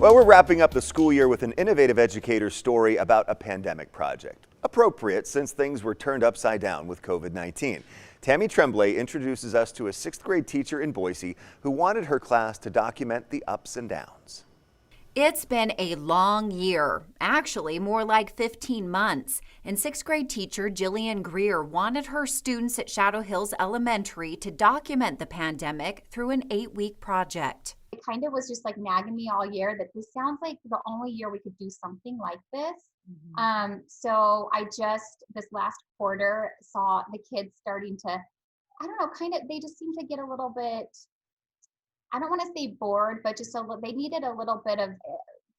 Well, we're wrapping up the school year with an innovative educator's story about a pandemic project. Appropriate since things were turned upside down with COVID-19. Tammy Tremblay introduces us to a 6th grade teacher in Boise who wanted her class to document the ups and downs. It's been a long year, actually more like 15 months, and 6th grade teacher Jillian Greer wanted her students at Shadow Hills Elementary to document the pandemic through an 8-week project. It kind of was just like nagging me all year that this sounds like the only year we could do something like this. So I just, this last quarter, saw the kids starting to, I don't know, kind of, they just seem to get a little bit, I don't want to say bored, but just they needed a little bit of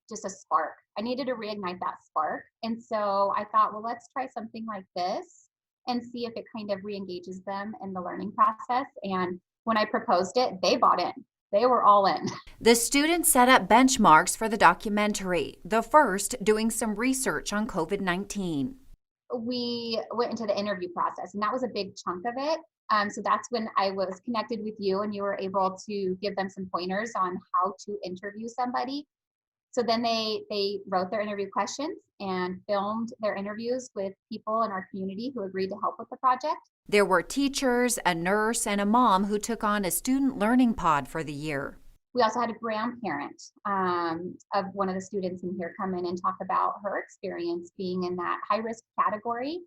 just a spark. I needed to reignite that spark. And so I thought, well, let's try something like this and see if it kind of re-engages them in the learning process. And when I proposed it, they bought in. They were all in. The students set up benchmarks for the documentary, the first doing some research on COVID-19. We went into the interview process, and that was a big chunk of it. So that's when I was connected with you, and you were able to give them some pointers on how to interview somebody. So then they wrote their interview questions and filmed their interviews with people in our community who agreed to help with the project. There were teachers, a nurse, and a mom who took on a student learning pod for the year. We also had a grandparent of one of the students in here come in and talk about her experience being in that high-risk category.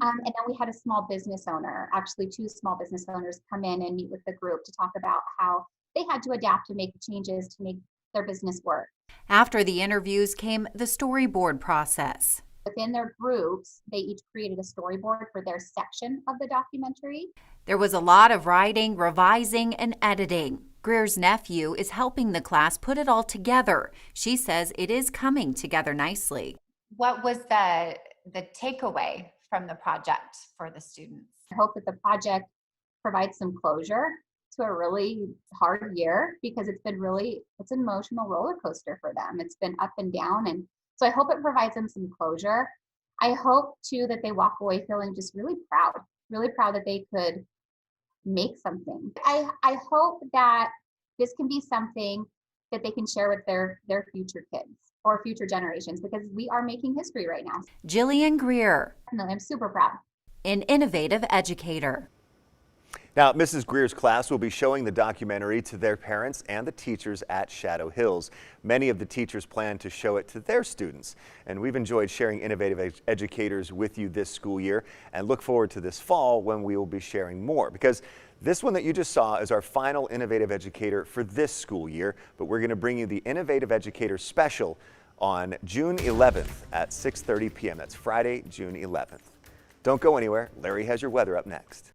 And then we had a small business owner, actually 2 small business owners, come in and meet with the group to talk about how they had to adapt and make changes to make their business work. After the interviews came the storyboard process. Within their groups, they each created a storyboard for their section of the documentary. There was a lot of writing, revising, and editing. Greer's nephew is helping the class put it all together. She says it is coming together nicely. What was the takeaway from the project for the students? I hope that the project provides some closure to a really hard year, because it's an emotional roller coaster for them. It's been up and down, and so I hope it provides them some closure. I hope too that they walk away feeling just really proud that they could make something. I hope that this can be something that they can share with their future kids or future generations, because we are making history right now. Jillian Greer, I'm super proud. an innovative educator. Now, Mrs. Greer's class will be showing the documentary to their parents and the teachers at Shadow Hills. Many of the teachers plan to show it to their students, and we've enjoyed sharing innovative educators with you this school year and look forward to this fall when we will be sharing more, because this one that you just saw is our final innovative educator for this school year, but we're going to bring you the Innovative Educator Special on June 11th at 6:30 p.m. That's Friday, June 11th. Don't go anywhere. Larry has your weather up next.